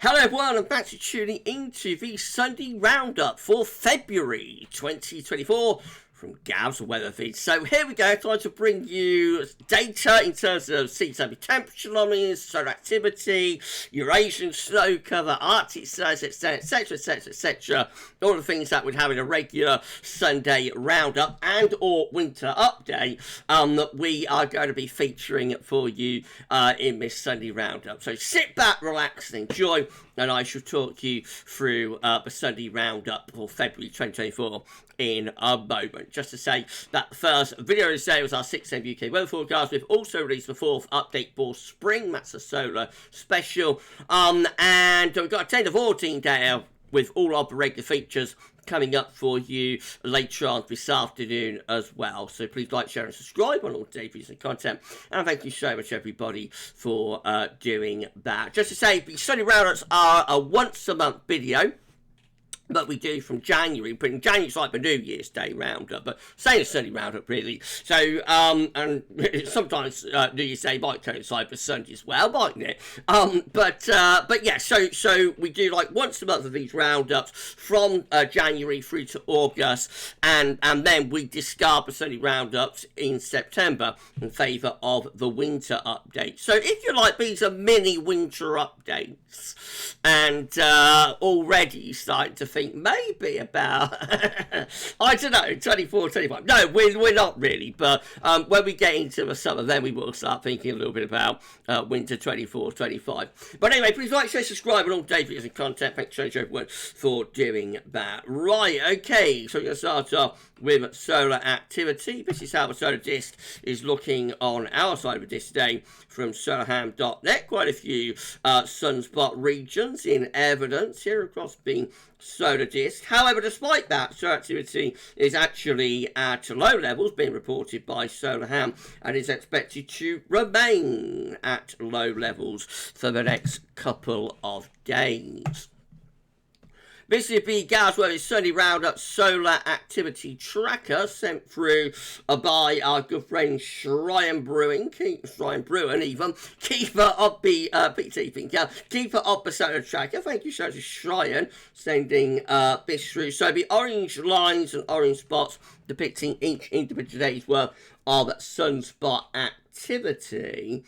Hello everyone, and thanks for tuning into the Sunday Roundup for February 2024 from GavsWeatherVids. So here we go, trying to bring you data in terms of sea surface temperature anomalies, solar activity, Eurasian snow cover, Arctic size, etc, etc, etc. All the things that we'd have in a regular Sunday Roundup and or winter update that we are going to be featuring for you in this Sunday Roundup. So sit back, relax and enjoy, and I shall talk you through the Sunday Roundup for February 2024 in a moment. Just to say that the first video today was our 6 AM UK weather forecast. We've also released the fourth update for spring. That's a solar special. And we've got a 10 to 14 day with all of the regular features coming up for you later on this afternoon as well. So please like, share and subscribe on all today's videos and content. And thank you so much everybody for doing that. Just to say, the Sunday Roundups are a once a month video that we do from January. But January's like the New Year's Day Roundup, but same as Sunday Roundup really. So and sometimes New Year's Day might coincide with Sunday as well, mightn't it? But yeah, so we do like once a month of these roundups from January through to August, and then we discard the Sunday Roundups in September in favour of the winter update. So if you like, these are mini winter updates, and already starting to think maybe about I don't know, 24, 25. No, we're not really, but when we get into the summer, then we will start thinking a little bit about winter 24, 25. But anyway, please like, share, subscribe on all day videos and content. Thanks so much everyone for doing that. Right, okay, so we're going to start off with solar activity. This is how the solar disk is looking on our side of the disk today from solarham.net. Quite a few sunspot regions in evidence here across the solar disk. However, despite that, solar activity is actually at low levels being reported by SolarHam and is expected to remain at low levels for the next couple of days. This is the GavsWeatherVids Sunday Roundup Solar Activity Tracker sent through by our good friend Shrine Brewing, even keeper of the keeper of the Solar Tracker. Thank you so much to Shrine sending this through. So the orange lines and orange spots depicting each individual day's worth of sunspot activity.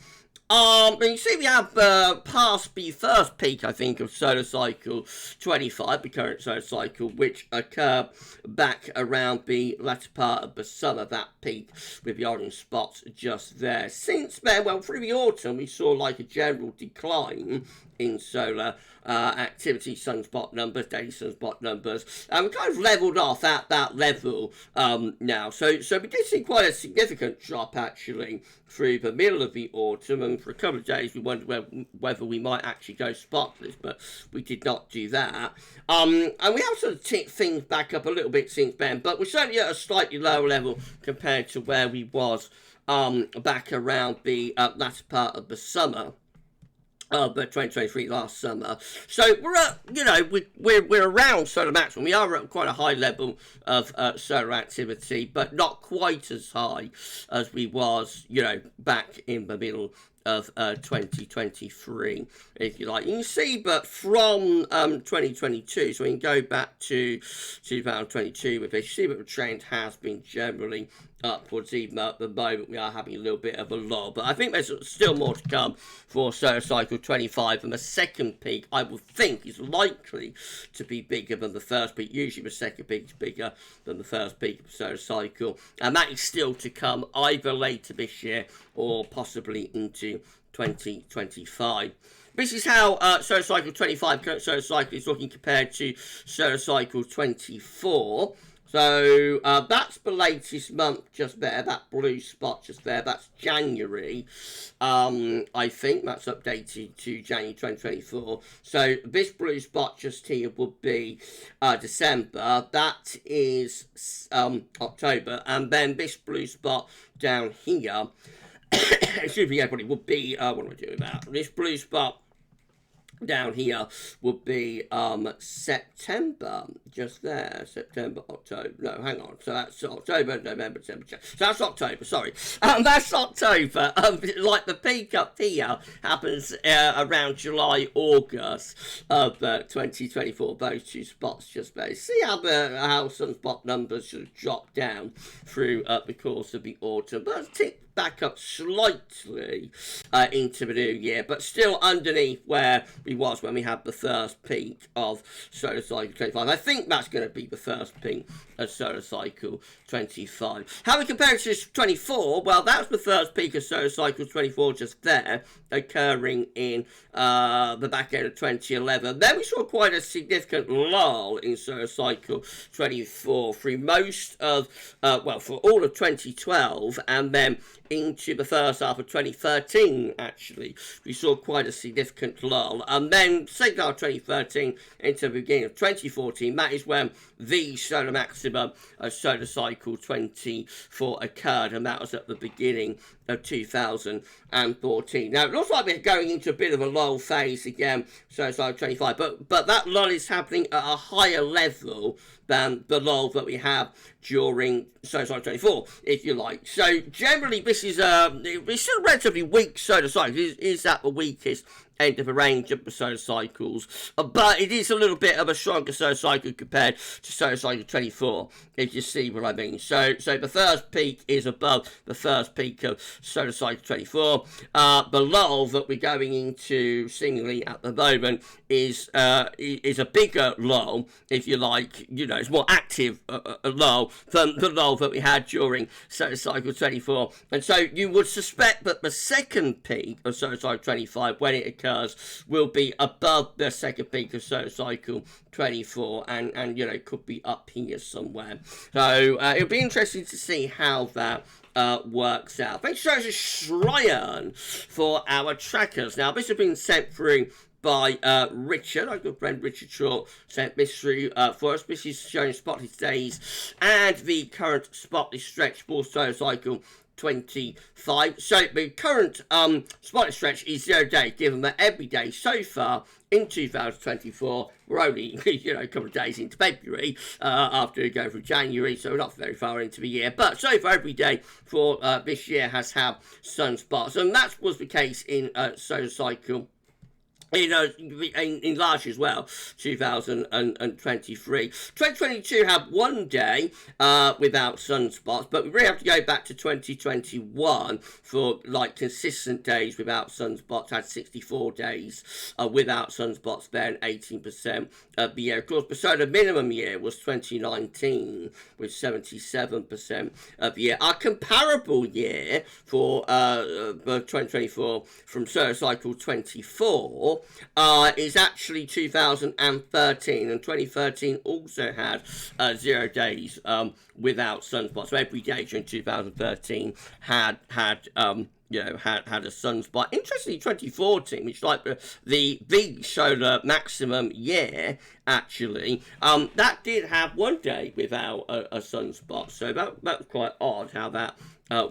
And you see we have passed the first peak, I think, of solar cycle 25, the current solar cycle, which occurred back around the latter part of the summer, that peak with the orange spots just there. Since then, well, through the autumn, we saw like a general decline in solar activity, sunspot numbers, daily sunspot numbers, and we kind of leveled off at that level now. So we did see quite a significant drop actually through the middle of the autumn, and for a couple of days we wondered whether we might actually go spotless, but we did not do that. And we have sort of ticked things back up a little bit since then, but we're certainly at a slightly lower level compared to where we was back around the latter part of the summer. But 2023 last summer. So we're at, you know, we're around solar maximum. We are at quite a high level of solar activity, but not quite as high as we was, you know, back in the middle of 2023, if you like. You can see, but from 2022, so we can go back to 2022 with this, you see that the trend has been generally upwards. Even at the moment we are having a little bit of a lull, but I think there's still more to come for solar cycle 25, and the second peak I would think is likely to be bigger than the first peak. Usually the second peak is bigger than the first peak of the solar cycle, and that is still to come either later this year or possibly into 2025. This is how solar cycle 25, current solar cycle, is looking compared to solar cycle 24. So that's the latest month just there, that blue spot just there, that's January. I think that's updated to January 2024. So this blue spot just here would be December, that is October, and then this blue spot down here, excuse me everybody, would be, what am I doing about? This blue spot down here would be September, just there, September, October, no, hang on, so that's October, November, December, so that's October, sorry, that's October, like the peak up here happens around July, August of 2024, those two spots just there. See how sunspot numbers should have dropped down through the course of the autumn, but let's tick back up slightly into the new year, but still underneath where we was when we had the first peak of solar cycle 25. I think that's going to be the first peak of solar cycle 25. How we compare it to 24? Well, that's the first peak of solar cycle 24 just there, occurring in the back end of 2011. Then we saw quite a significant lull in solar cycle 24 through most of, well, for all of 2012, and then into the first half of 2013, actually. We saw quite a significant lull. And then, second half of 2013 into the beginning of 2014, that is when the solar maximum of solar cycle 24 occurred, and that was at the beginning of 2014. Now, it looks like we're going into a bit of a lull phase again, solar cycle 25, but that lull is happening at a higher level than the lull that we have during solar cycle 24, if you like. So generally, this is it's still a relatively weak solar cycle. It is at the weakest end of the range of the solar cycles, but it is a little bit of a stronger solar cycle compared to solar cycle 24, if you see what I mean. So the first peak is above the first peak of solar cycle 24. The lull that we're going into seemingly at the moment is a bigger lull, if you like. You know, it's more active lull than the lull that we had during solar cycle 24. And so you would suspect that the second peak of solar cycle 25, when it occurs, will be above the second peak of solar cycle 24, and you know, could be up here somewhere. So it'll be interesting to see how that works out. Thanks so much to Shryan for our trackers. Now, this has been sent through by Richard, our good friend Richard Shaw, sent this through for us. This is showing spotless days and the current spotless stretch for solar cycle 25. So the current spotless stretch is 0 days, given that every day so far in 2024, we're only, you know, a couple of days into February after we go through January, so we're not very far into the year. But so far, every day for this year has had sunspots, and that was the case in solar cycle in large as well, 2023. 2022 had 1 day without sunspots, but we really have to go back to 2021 for like consistent days without sunspots. Had 64 days without sunspots then, 18% of the year. Of course, the solar minimum year was 2019 with 77% of the year. Our comparable year for 2024 from solar cycle 24 is actually 2013, and 2013 also had 0 days without sunspots. So every day during 2013 had a sunspot. Interestingly, 2014, which is like the solar maximum year, actually, that did have 1 day without a sunspot. So that was quite odd how that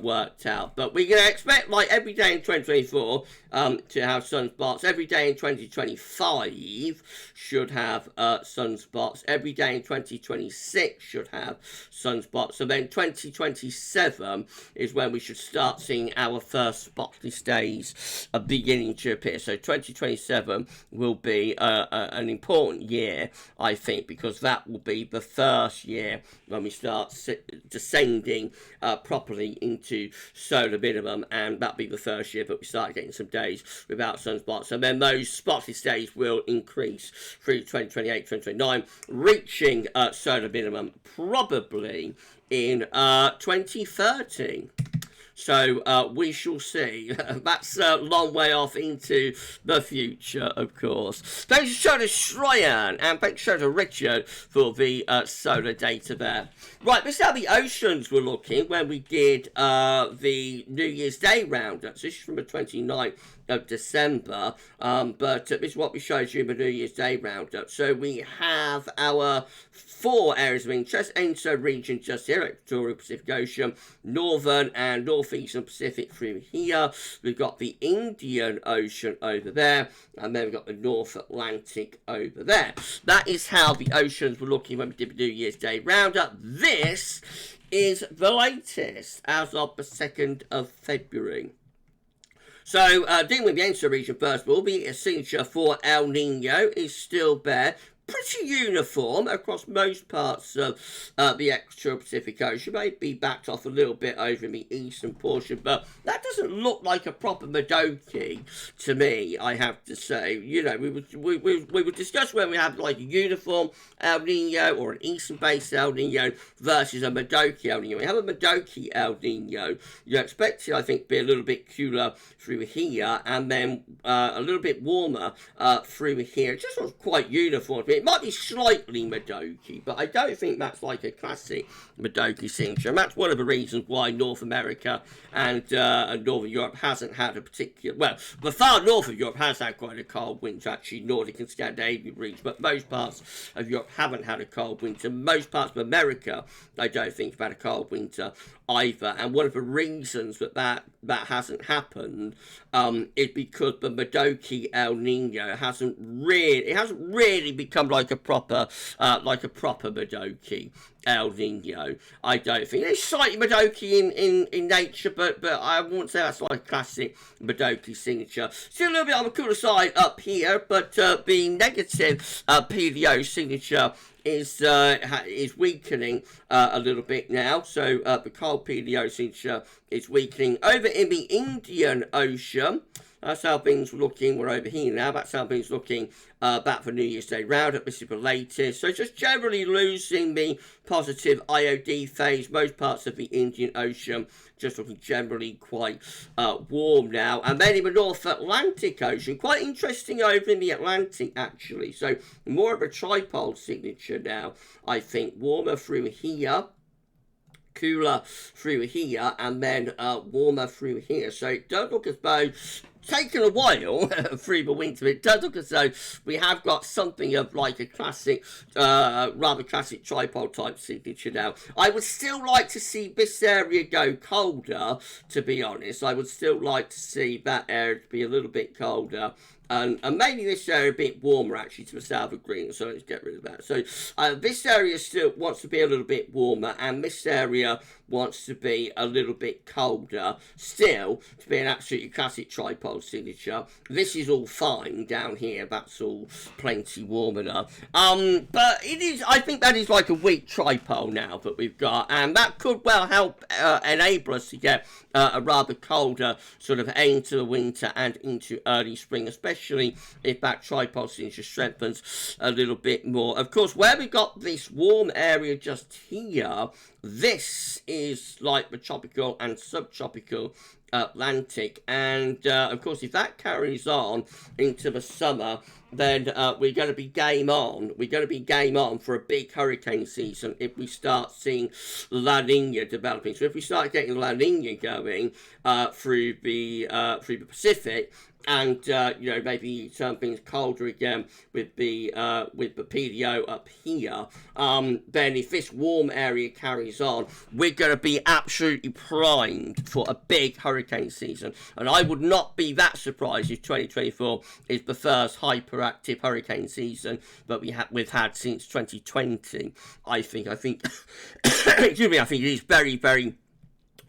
worked out. But we're going to expect, like, every day in 2024 to have sunspots. Every day in 2025 should have sunspots. Every day in 2026 should have sunspots. And then 2027 is when we should start seeing our first spotless days beginning to appear. So 2027 will be an important year, I think, because that will be the first year when we start descending properly into solar minimum, and that'll be the first year that we start getting some days without sunspots, and then those spotless days will increase through 2028, 2029, reaching solar minimum probably in 2030. So we shall see. That's a long way off into the future, of course. Thanks to Shryan, and thanks to Richard for the solar data there. Right, this is how the oceans were looking when we did the New Year's Day roundup. So this is from the 29th of December, but this is what we showed you in the New Year's Day roundup. So we have our 4 areas of interest: Enter region just here, Equatorial Pacific Ocean, Northern and Northeastern Pacific through here. We've got the Indian Ocean over there, and then we've got the North Atlantic over there. That is how the oceans were looking when we did the New Year's Day roundup. This is the latest as of the 2nd of February. So, dealing with the Enter region first of all, the signature for El Nino is still there. Pretty uniform across most parts of the Equatorial Pacific Ocean. Maybe backed off a little bit over in the eastern portion, but that doesn't look like a proper Madoki to me, I have to say. You know, we would discuss whether we have like a uniform El Nino or an eastern-based El Nino versus a Madoki El Nino. We have a Madoki El Nino. You expect it, I think, to be a little bit cooler through here, and then a little bit warmer through here. It just looks quite uniform. It might be slightly Madoki, but I don't think that's like a classic Madoki signature. And that's one of the reasons why North America and Northern Europe hasn't had a particular... Well, the far north of Europe has had quite a cold winter, actually, Nordic and Scandinavian regions, but most parts of Europe haven't had a cold winter. Most parts of America, I don't think, have had a cold winter either. And one of the reasons that hasn't happened is because the Madoki El Nino hasn't really become like a proper Madoki El Nino. I don't think it's slightly Madoki in nature, but I wouldn't say that's like a classic Madoki signature. Still a little bit on the cooler side up here, but the negative PDO signature is weakening a little bit now. So the cold PDO signature is weakening over in the Indian Ocean. That's how things were looking. We're over here now. That's how things looking back for New Year's Day roundup. This is the latest. So just generally losing the positive IOD phase. Most parts of the Indian Ocean just looking generally quite warm now. And then in the North Atlantic Ocean, quite interesting over in the Atlantic actually. So more of a tripole signature now, I think. Warmer through here, cooler through here, and then warmer through here. So it does look as though taken a while through the winter. It does look as though we have got something of like a classic, rather classic tripole type signature now. I would still like to see this area go colder, to be honest. I would still like to see that area to be a little bit colder. And maybe this area a bit warmer actually to the south of Greenland, so let's get rid of that. So this area still wants to be a little bit warmer, and this area wants to be a little bit colder still to be an absolutely classic tripole signature. This is all fine down here, that's all plenty warm enough. But it is, I think that is like a weak tripole now that we've got, and that could well help enable us to get a rather colder sort of end to the winter and into early spring, especially if that tripole signature strengthens a little bit more. Of course, where we got this warm area just here, this is like the tropical and subtropical Atlantic, and of course if that carries on into the summer, then we're going to be game on. We're going to be game on for a big hurricane season if we start seeing La Nina developing. So if we start getting La Nina going through the Pacific, and you know, maybe something's colder again with the PDO up here, then if this warm area carries on, we're going to be absolutely primed for a big hurricane season. And I would not be that surprised if 2024 is the first hyperactive hurricane season that we've had since 2020. I think excuse me, I think it is very, very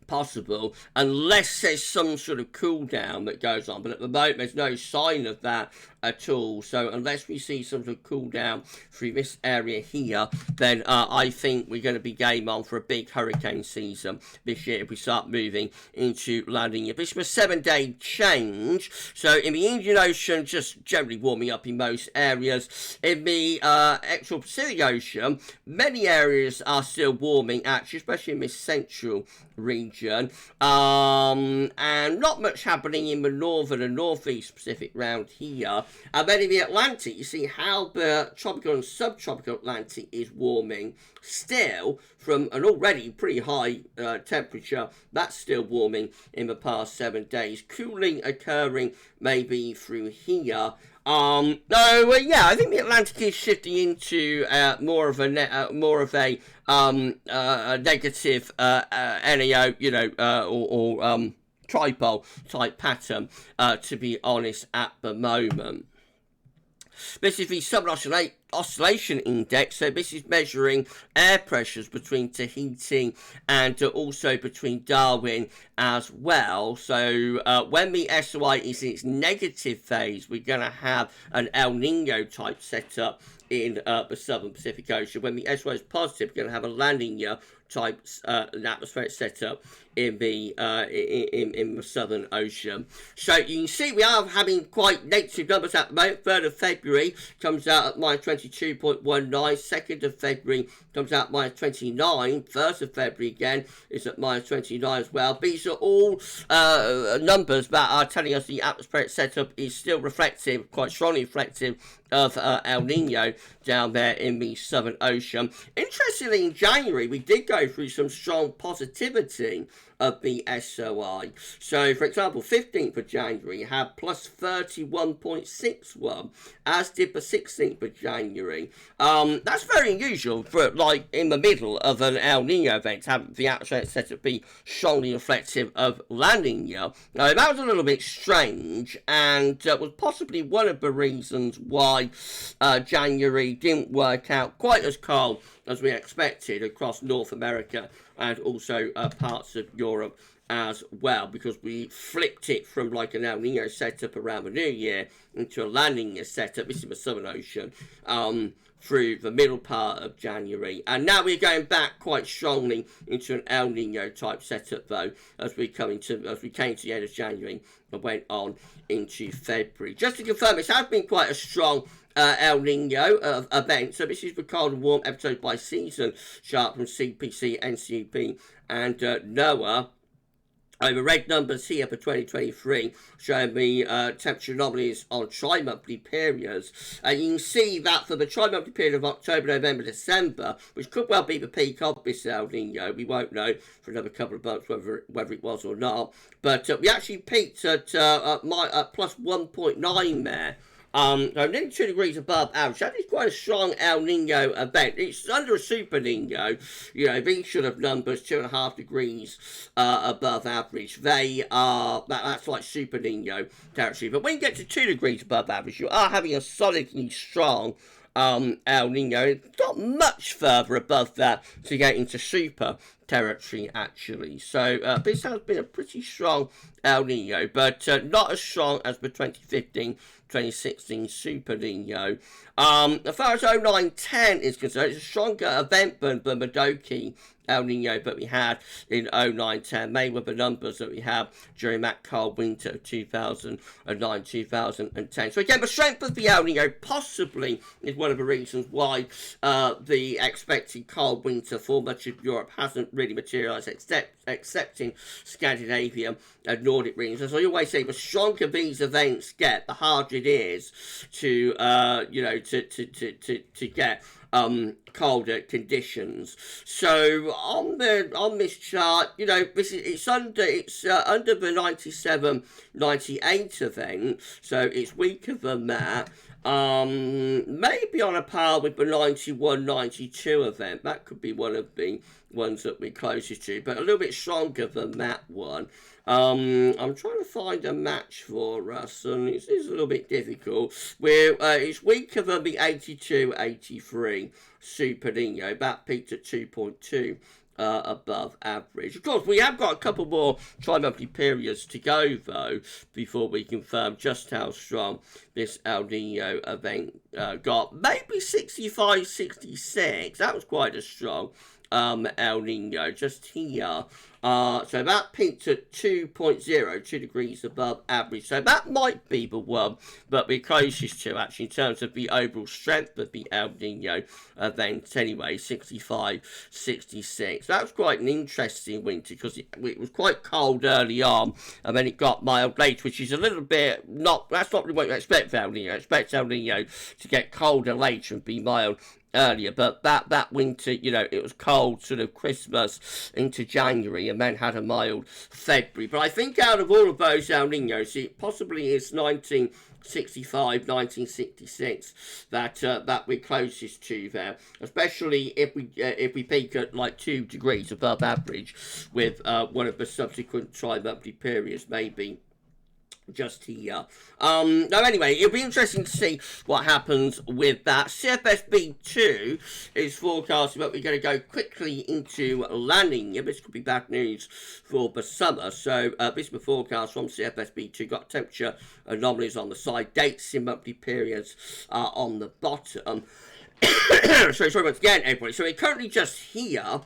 possible, unless there's some sort of cool down that goes on, but at the moment there's no sign of that at all. So unless we see some sort of cool down through this area here, then I think we're going to be game on for a big hurricane season this year if we start moving into La Nina. This was a 7-day change, so in the Indian Ocean just generally warming up in most areas. In the Equatorial Pacific Ocean, many areas are still warming actually, especially in this central region. region, and not much happening in the northern and northeast Pacific round here. And then in the Atlantic, you see how the tropical and subtropical Atlantic is warming still from an already pretty high temperature. That's still warming in the past 7 days. Cooling occurring maybe through here. Yeah, I think the Atlantic is shifting into more of a negative NAO, or tripole type pattern, to be honest, at the moment. This is the Southern Oscillation Index, so this is measuring air pressures between Tahiti and also between Darwin as well. So when the SOI is in its negative phase, we're going to have an El Nino type setup in the Southern Pacific Ocean. When the SOI is positive, we're going to have a La Nina type atmospheric setup in the Southern Ocean. So you can see we are having quite negative numbers at the moment. 3rd of February comes out at -22.19. 2nd of February comes out -29. 1st of February again is at -29 as well. These are all numbers that are telling us the atmospheric setup is still reflective, quite strongly reflective of El Nino down there in the Southern Ocean. Interestingly, in January, we did go through some strong positivity of the SOI. So, for example, 15th of January had plus 31.61, as did the 16th of January. That's very unusual for, like, in the middle of an El Nino event, to have the atmospheric setup be strongly reflective of La Nina. That was a little bit strange, and was possibly one of the reasons why January didn't work out quite as cold as we expected across North America and also parts of Europe as well, because we flipped it from like an El Nino setup around the New Year into a La Nina setup. This is the Southern Ocean, through the middle part of January, and now we're going back quite strongly into an El Nino type setup though, as we came to the end of January and went on into February. Just to confirm, this has been quite a strong El Nino event. So this is the cold and warm episode by season chart from CPC, NCUP and NOAA. The red numbers here for 2023 showing the temperature anomalies on tri-monthly periods. You can see that for the tri-monthly period of October, November, December, which could well be the peak of this El Nino. We won't know for another couple of months whether it was or not. But we actually peaked at plus 1.9 there. So nearly 2 degrees above average. That is quite a strong El Nino event. It's under a Super Nino. These sort of numbers, 2.5 degrees above average. They are, that's like Super Nino territory. But when you get to 2 degrees above average, you are having a solidly strong El Nino. It's not much further above that to get into super territory, actually. So this has been a pretty strong El Nino, but not as strong as the 2015-2016 Super Nino. As far as 0910 is concerned, it's a stronger event than the Modoki El Nino that we had in 0910, made with the numbers that we have during that cold winter of 2009-2010. So again, the strength of the El Nino possibly is one of the reasons why the expected cold winter for much of Europe hasn't really materialised, except in Scandinavia and Nordic regions. As I always say, the stronger these events get, the harder it is to get colder conditions. So on this chart, it's under the 97-98 event, so it's weaker than that. Maybe on a par with the 91-92 event. That could be one of the ones that we're closest to, but a little bit stronger than that one. I'm trying to find a match for us, and it's a little bit difficult. It's weaker than the 82-83 Super Nino. That peaked at 2.2 above average. Of course, we have got a couple more tri-monthly periods to go, though, before we confirm just how strong this El Nino event got. Maybe 65-66. That was quite a strong El Nino just here. So that peaked at 2.0, 2 degrees above average. So that might be the one, but we're closest to actually in terms of the overall strength of the El Nino event anyway, 65, 66. That was quite an interesting winter because it was quite cold early on and then it got mild later, which is a little bit that's not really what you expect for El Nino. Expect El Nino to get colder later and be mild earlier, but that winter, you know, it was cold sort of Christmas into January and then had a mild February. But I think out of all of those El Ninos, it possibly is 1965, 1966 that we're closest to there, especially if we peak at like 2 degrees above average with one of the subsequent tri-monthly periods maybe just here. Now anyway, it'll be interesting to see what happens with that. CFSB2 is forecasting that we're going to go quickly into landing. This could be bad news for the summer. So this is the forecast from CFSB2. Got temperature anomalies on the side, dates in monthly periods on the bottom. Sorry once again, everybody. So we're currently just here.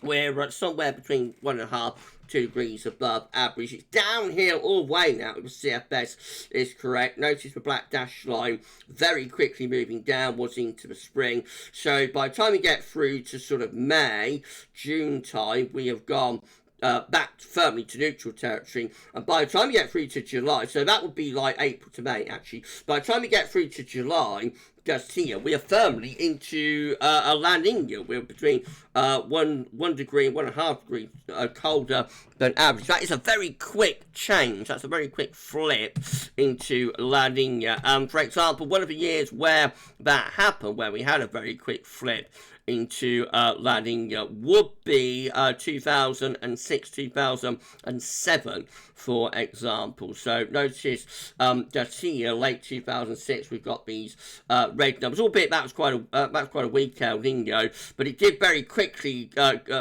We're somewhere between 1.5 2 degrees above average. It's downhill all the way now. The CFS is correct. Notice the black dash line very quickly moving downwards into the spring. So by the time we get through to sort of May, June time, we have gone back firmly to neutral territory, and by the time we get through to July, so that would be like April to May actually, by the time we get through to July, just here, we are firmly into a La Nina. We're between 1 degree and 1.5 degrees colder than average. That is a very quick change. That's a very quick flip into La Nina. For example, one of the years where that happened, where we had a very quick flip into La Nina, would be 2006, 2007, for example. So notice just here, late 2006, we've got these red numbers. Albeit that was quite a weak El Nino, but it did very quickly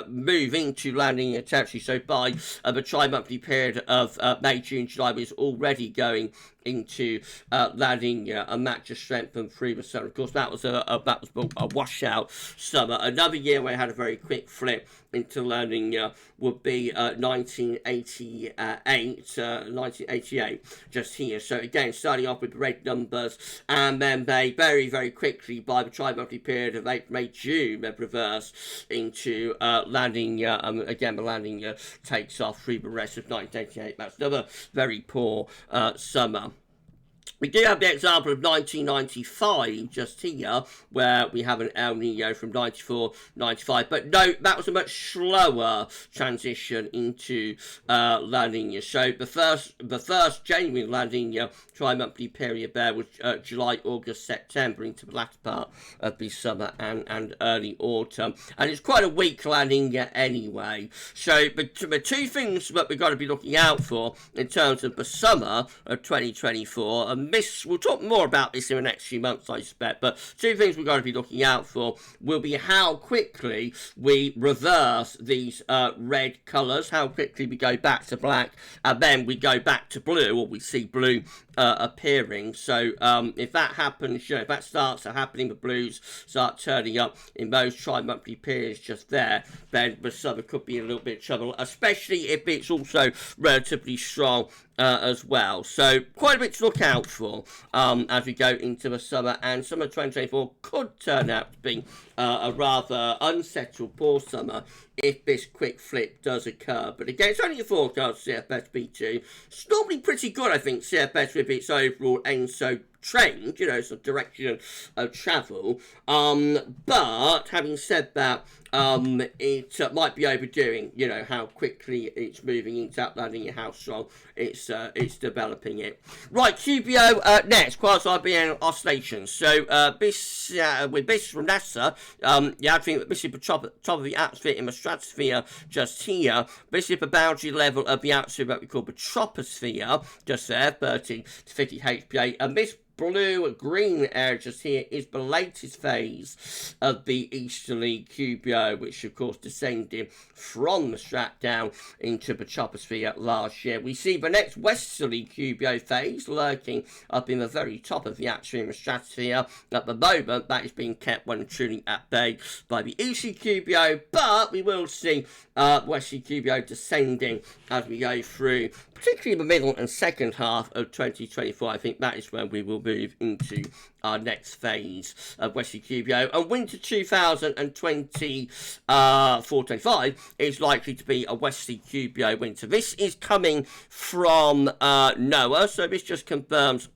move into La Nina territory. So by the tri-monthly period of May, June, July, was already going into La Nina, and that just strengthened through the summer. Of course, that was a washout summer. Another year where I had a very quick flip into La Nina would be 1988, just here. So again, starting off with red numbers, and then they very, very quickly, by the tri-monthly period of April, May, June, they've reversed into La Nina. Again, the La Nina takes off through the rest of 1988. That's another very poor summer. We do have the example of 1995 just here, where we have an El Nino from 94, 95. But no, that was a much slower transition into La Nina. So the first genuine La Nina tri-monthly period there was July, August, September, into the latter part of the summer and early autumn. And it's quite a weak La Nina anyway. So the two things that we've got to be looking out for in terms of the summer of 2024, and we'll talk more about this in the next few months, I suspect, but two things we've got to be looking out for will be how quickly we reverse these red colours, how quickly we go back to black, and then we go back to blue, or we see blue appearing. So if that happens, if that starts happening, the blues start turning up in those tri-monthly periods just there, then the summer could be a little bit of trouble, especially if it's also relatively strong as well. So quite a bit to look out for as we go into the summer, and summer 2024 could turn out to be a rather unsettled poor summer if this quick flip does occur. But again, it's only a forecast, CFSB2. It's normally pretty good, I think, CFS, with its overall ENSO trend, so direction of travel. But having said that, it might be overdoing, how quickly it's moving into that La Nina, how strong it's developing it. Right, QBO next, quasi-BN oscillations. So this with this from NASA, you have to think that this is the top of the atmosphere in the stratosphere just here. This is the boundary level of the atmosphere that we call the troposphere, just there, 30 to 50 HPA, and this blue-green area just here is the latest phase of the easterly QBO, which of course descended from the strat down into the troposphere last year. We see the next westerly QBO phase lurking up in the very top of the atmosphere and stratosphere. At the moment, that is being kept well and truly at bay by the easterly QBO, but we will see westerly QBO descending as we go through, particularly the middle and second half of 2024. I think that is where we will move into our next phase of westerly QBO. And winter 2024-25 is likely to be a westerly QBO winter. This is coming from NOAA, so this just confirms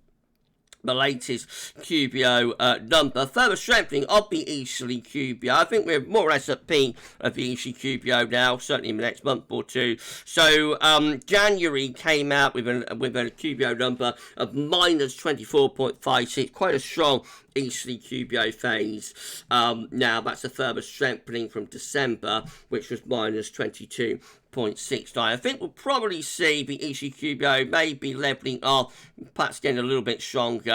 the latest QBO number. Further strengthening of the easterly QBO. I think we're more or less at peak of the easterly QBO now, certainly in the next month or two. So January came out with a QBO number of minus 24.56, quite a strong easterly QBO phase. Now that's a further strengthening from December, which was minus 22.69. I think we'll probably see the easterly QBO maybe levelling off, perhaps getting a little bit stronger.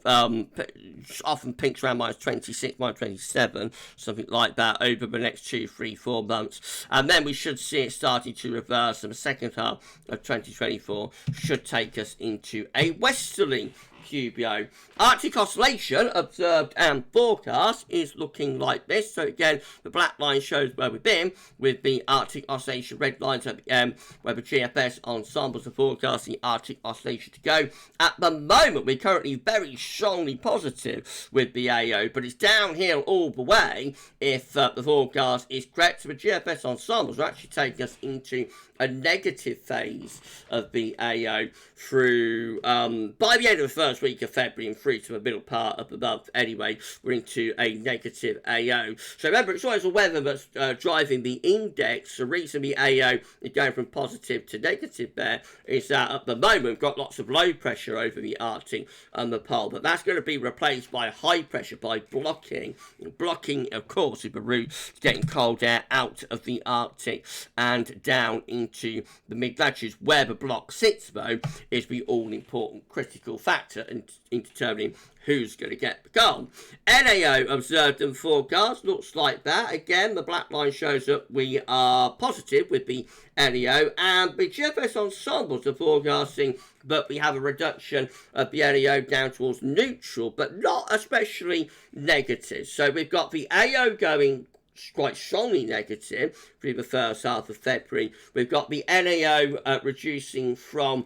Often peaks around minus 26, minus 27, something like that over the next 2, 3, 4 months. And then we should see it starting to reverse, and the second half of 2024 should take us into a westerly QBO. Arctic Oscillation observed and forecast is looking like this. So again, the black line shows where we've been, with the Arctic Oscillation red lines at the end, where the GFS ensembles are forecasting Arctic Oscillation to go. At the moment, we're currently very strongly positive with the AO, but it's downhill all the way if the forecast is correct. So the GFS ensembles will actually take us into a negative phase of the AO through, by the end of the first week of February and through to the middle part of the month anyway, we're into a negative AO. So remember, it's always the weather that's driving the index. The reason the AO is going from positive to negative there is that at the moment we've got lots of low pressure over the Arctic and the pole, but that's going to be replaced by high pressure, by blocking. Blocking, of course, is the route to getting cold air out of the Arctic and down into the mid-latitudes. Where the block sits, though, is the all-important critical factor in determining who's going to get the cold. NAO observed and forecast looks like that. Again, the black line shows that we are positive with the NAO, and the GFS ensembles are forecasting that we have a reduction of the NAO down towards neutral, but not especially negative. So we've got the AO going quite strongly negative through the first half of February. We've got the NAO reducing from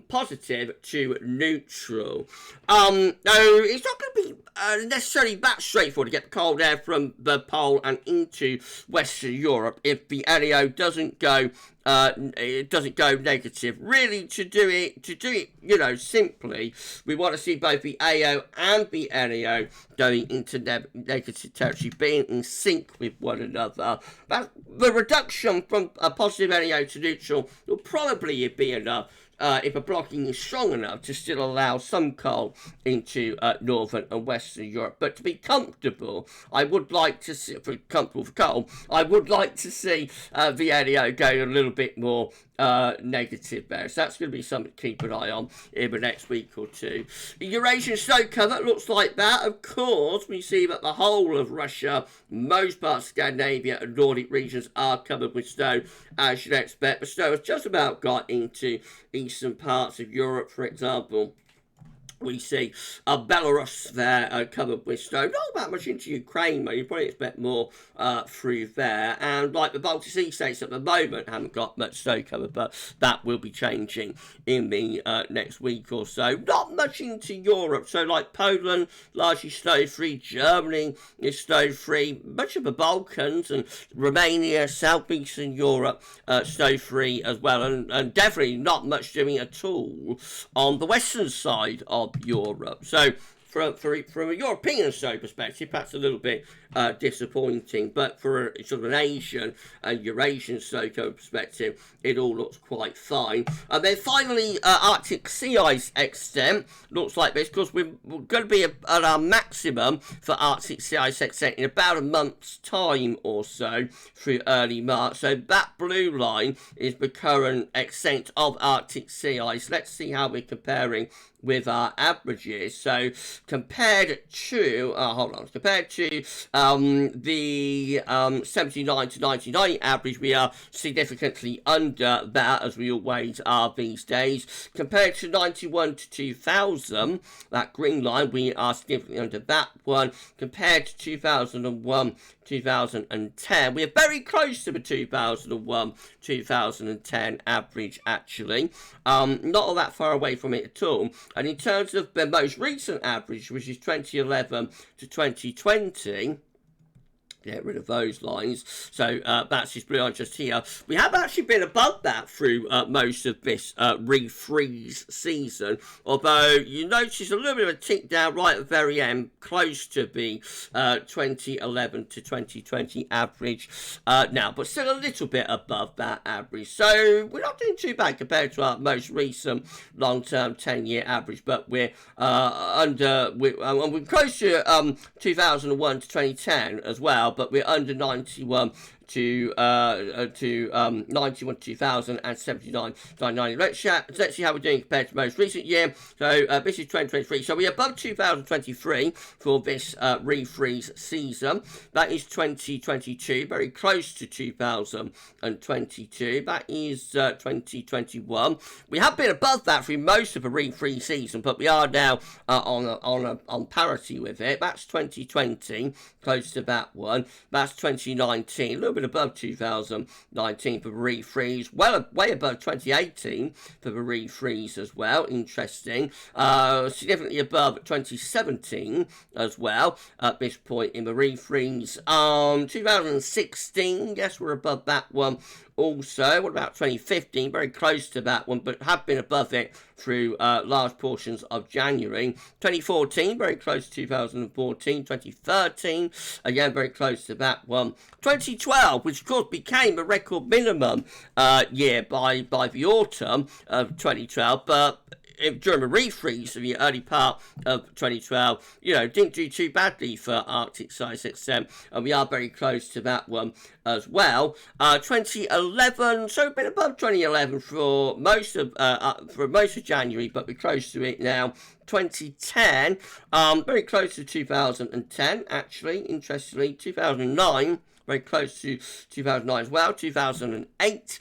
positive to neutral. No, it's not going to be necessarily that straightforward to get the cold air from the pole and into Western Europe if the NAO doesn't go negative. Really, to do it, you know, simply, we want to see both the AO and the NAO going into negative territory, being in sync with one another. But the reduction from a positive NAO to neutral will probably be enough if a blocking is strong enough to still allow some cold into northern and western Europe. But to be comfortable, I would like to see, for cold, I would like to see the NAO going a little bit more negative there. So that's going to be something to keep an eye on in the next week or two. The Eurasian snow cover looks like that. Of course, we see that the whole of Russia, most parts of Scandinavia and Nordic regions are covered with snow, as you'd expect. The snow has just about got into eastern parts of Europe, for example. We see Belarus there covered with snow. Not that much into Ukraine, though. You probably expect more through there. And like the Baltic Sea states at the moment haven't got much snow cover, but that will be changing in the next week or so. Not much into Europe. So like Poland, largely snow-free. Germany is snow-free. Much of the Balkans and Romania, southeastern Europe, snow-free as well. And definitely not much doing at all on the western side of Europe. So from a European snow perspective, perhaps a little bit disappointing, but for sort of an Asian and Eurasian snow cover perspective, it all looks quite fine. And then finally, Arctic sea ice extent looks like this, because we're going to be at our maximum for Arctic sea ice extent in about a month's time or so through early March. So that blue line is the current extent of Arctic sea ice. Let's see how we're comparing with our averages. So compared to, compared to the 79 to 1990 average, we are significantly under that, as we always are these days. Compared to 91 to 2000, that green line, we are significantly under that one. Compared to 2001, 2010, we are very close to the 2001, 2010 average, actually. Not all that far away from it at all. And in terms of the most recent average, which is 2011 to 2020, get rid of those lines. So that's just blue line just here. We have actually been above that through most of this refreeze season, although you notice a little bit of a tick down right at the very end, close to the 2011 to 2020 average now, but still a little bit above that average. So we're not doing too bad compared to our most recent long-term 10-year average, but we're we're close to 2001 to 2010 as well, but we're under 91 to 91 2000 and 79 990. Let's see how we're doing compared to most recent year. So this is 2023. So we're above 2023 for this refreeze season. That is 2022, very close to 2022. That is 2021. We have been above that through most of the refreeze season, but we are now on parity with it. That's 2020, close to that one. That's 2019, a little bit above 2019 for the refreeze, way above 2018 for the refreeze as well. Interesting. Significantly above 2017 as well at this point in the refreeze. 2016, yes, we're above that one also. What about 2015? Very close to that one, but have been above it through large portions of January. 2014, very close to 2014. 2013, again, very close to that one. 2012, which of course became a record minimum year by the autumn of 2012, but during the refreeze of the early part of 2012, didn't do too badly for Arctic Size XM, and we are very close to that one as well. 2011, so a bit above 2011 for most of January, but we're close to it now. 2010, very close to 2010, actually, interestingly. 2009, very close to 2009 as well. 2008,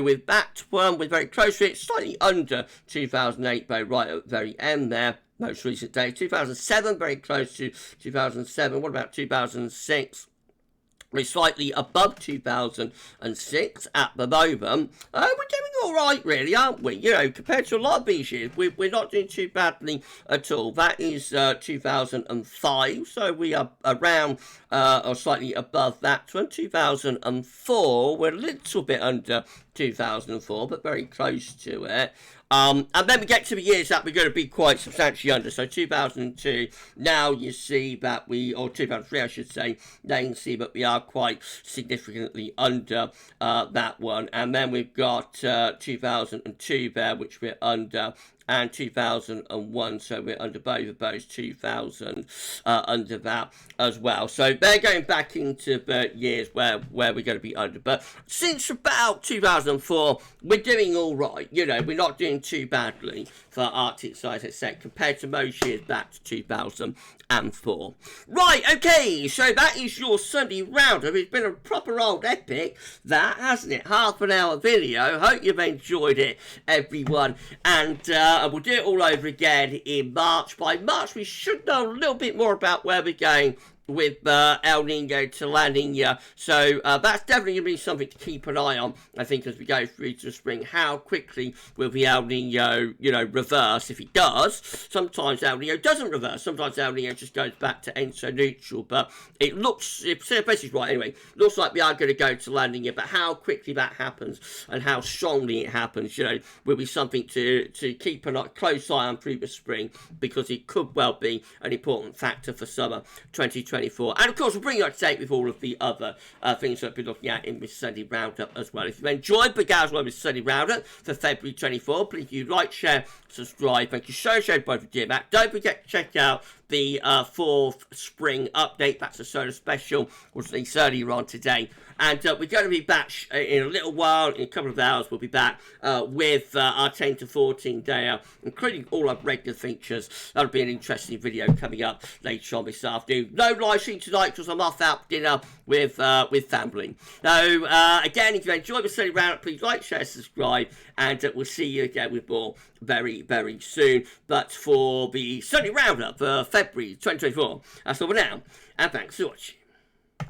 with that one, we're very close to it, slightly under 2008, though, right at the very end there. Most recent day. 2007, very close to 2007. What about 2006? We're slightly above 2006 at the moment. We're doing all right, really, aren't we? Compared to a lot of these years, we're not doing too badly at all. That is 2005, so we are around or slightly above that one. 2004, we're a little bit under 2004, but very close to it. And then we get to the years that we're going to be quite substantially under. So 2002, now you see that or 2003 I should say, now you can see that we are quite significantly under that one. And then we've got 2002 there, which we're under, and 2001, so we're under both of those. 2000 under that as well. So they're going back into the years where we're going to be under. But since about 2004, we're doing all right. We're not doing too badly for Arctic Size XM compared to most years back to 2004. Right, okay, so that is your Sunday roundup. It's been a proper old epic, that, hasn't it? Half an hour video. Hope you've enjoyed it, everyone. And we'll do it all over again in March. By March, we should know a little bit more about where we're going with El Nino to La Nina. So that's definitely going to be something to keep an eye on, I think, as we go through to spring. How quickly will the El Nino, reverse? If it does, sometimes El Nino doesn't reverse. Sometimes El Nino just goes back to ENSO neutral. But it looks, if basically right anyway, looks like we are going to go to La Nina. But how quickly that happens and how strongly it happens, will be something to keep a close eye on through the spring, because it could well be an important factor for summer 2020. And of course, we'll bring you up to date with all of the other things that we're looking at in this Sunday Roundup as well. If you've enjoyed the GavsWeatherVids Sunday Roundup for February 24, please do like, share, subscribe. Thank you so much for doing that. Don't forget to check out the fourth spring update. That's a solar special, was released earlier on today. And we're going to be back in a little while, in a couple of hours, we'll be back with our 10 to 14 day, including all our regular features. That'll be an interesting video coming up later on this afternoon. No live stream tonight because I'm off out dinner with family. So, again, if you enjoyed the study roundup, please like, share, subscribe, and we'll see you again with more very, very soon. But for the study roundup for February 2024, that's all for now, and thanks for watching.